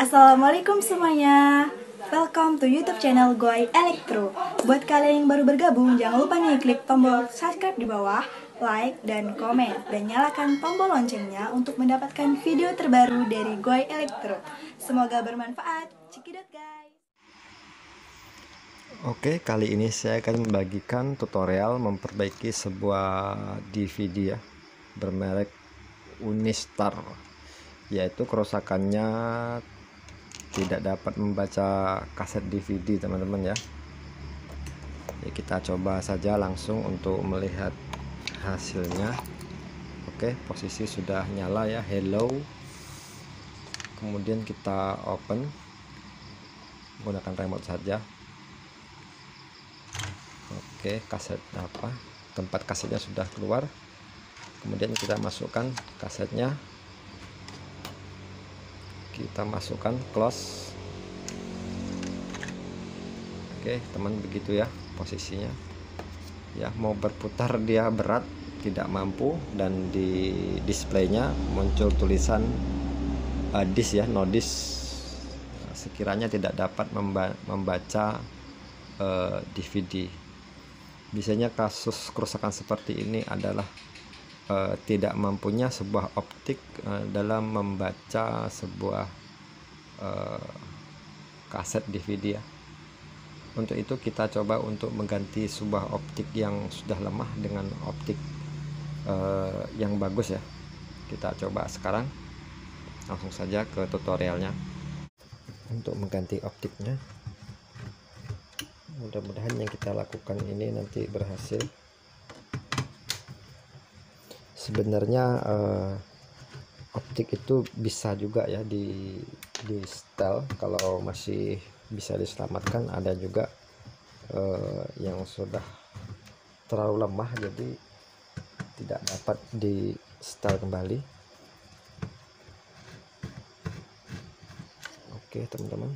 Assalamualaikum semuanya. Welcome to YouTube channel Goy Elektro. Buat kalian yang baru bergabung, jangan lupa nih klik tombol subscribe di bawah, like dan komen, dan nyalakan tombol loncengnya untuk mendapatkan video terbaru dari Goy Elektro. Semoga bermanfaat. Cekidot guys. Oke, kali ini saya akan membagikan tutorial memperbaiki sebuah DVD ya bermerek Unistar, yaitu kerusakannya tidak dapat membaca kaset DVD teman-teman ya. Kita coba saja langsung untuk melihat hasilnya. Oke, posisi sudah nyala ya, hello. Kemudian kita open menggunakan remote saja. Oke, kaset tempat kasetnya sudah keluar. Kemudian kita masukkan kasetnya, kita masukkan close. Oke teman, begitu ya posisinya ya. Mau berputar dia berat, tidak mampu, dan di displaynya muncul tulisan disk ya, no disk, sekiranya tidak dapat membaca DVD. Biasanya kasus kerusakan seperti ini adalah tidak mampunya sebuah optik dalam membaca sebuah kaset DVD ya. Untuk itu kita coba untuk mengganti sebuah optik yang sudah lemah dengan optik yang bagus ya. Kita coba sekarang, langsung saja ke tutorialnya. Untuk mengganti optiknya, mudah-mudahan yang kita lakukan ini nanti berhasil. Sebenarnya optik itu bisa juga ya di setel kalau masih bisa diselamatkan. Ada juga yang sudah terlalu lemah jadi tidak dapat di setel kembali. Oke teman-teman,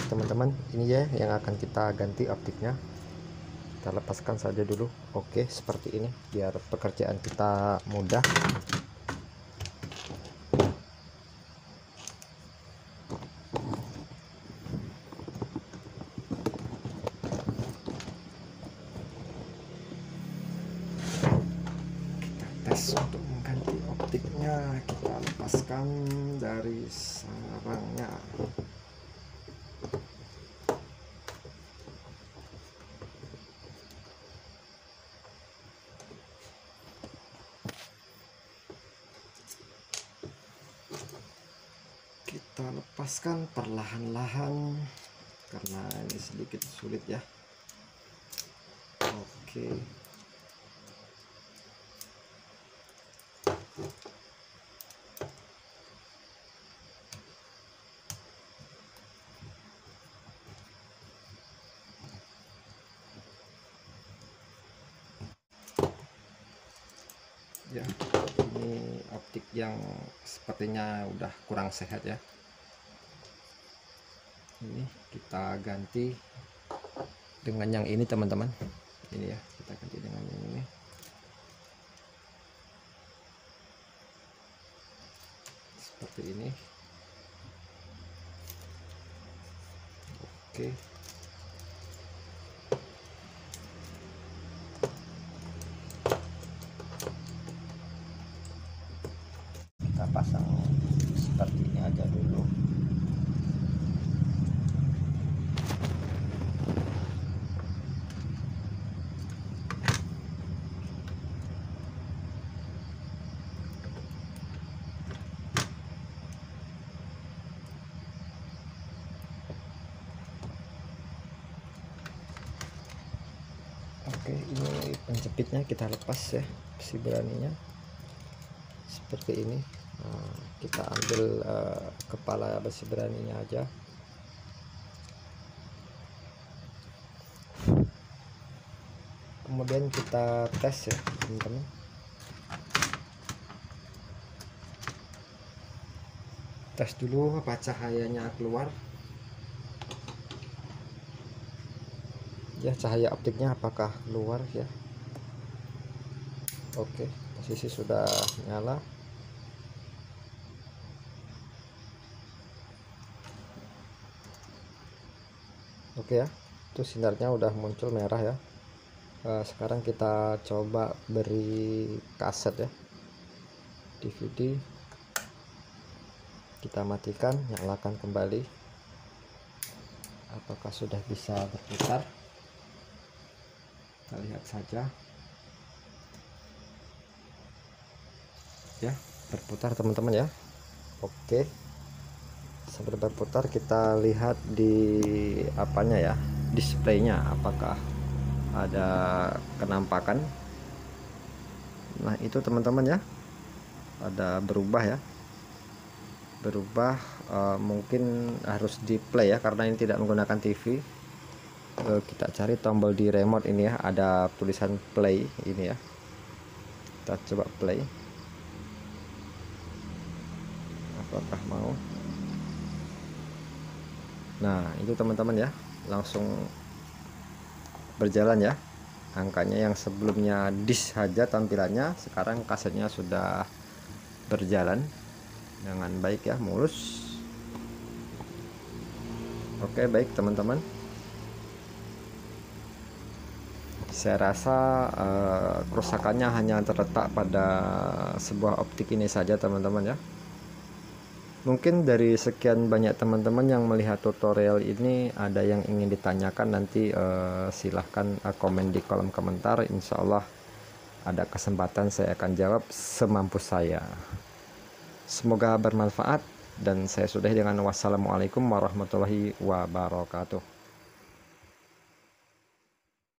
teman-teman, ini ya yang akan kita ganti optiknya. Kita lepaskan saja dulu. Oke, seperti ini biar pekerjaan kita mudah. Kita tes untuk mengganti optiknya. Kita lepaskan dari sarangnya. Kita lepaskan perlahan-lahan karena ini sedikit sulit ya. Oke. Ya, ini optik yang sepertinya udah kurang sehat ya. Ini kita ganti dengan yang ini teman-teman. Ini ya, kita ganti dengan yang ini. Seperti ini. Oke. Kita pasang seperti ini aja dulu. Oke, ini penjepitnya kita lepas ya, besi beraninya seperti ini. Nah, kita ambil kepala besi beraninya aja. Kemudian kita tes ya teman-teman. Tes dulu apa cahayanya keluar ya, cahaya optiknya apakah keluar ya. Oke, posisi sudah nyala. Oke ya, itu sinarnya udah muncul merah ya. Sekarang kita coba beri kaset ya, DVD. Kita matikan, nyalakan kembali. Apakah sudah bisa berputar? Kita lihat saja ya, berputar teman-teman ya. Oke, sambil berputar kita lihat di apanya ya, displaynya apakah ada kenampakan. Nah itu teman-teman ya, ada berubah ya, berubah. Mungkin harus di play ya, karena ini tidak menggunakan TV. Kita cari tombol di remote ini ya, ada tulisan play ini ya, kita coba play. Apakah mau? Nah itu teman-teman ya, langsung berjalan ya. Angkanya yang sebelumnya disk saja tampilannya, sekarang kasetnya sudah berjalan dengan baik ya, mulus. Oke, baik teman-teman, saya rasa kerusakannya hanya terletak pada sebuah optik ini saja teman-teman ya. Mungkin dari sekian banyak teman-teman yang melihat tutorial ini ada yang ingin ditanyakan, nanti silahkan komen di kolom komentar. Insya Allah ada kesempatan saya akan jawab semampu saya. Semoga bermanfaat, dan saya sudahi dengan wassalamualaikum warahmatullahi wabarakatuh.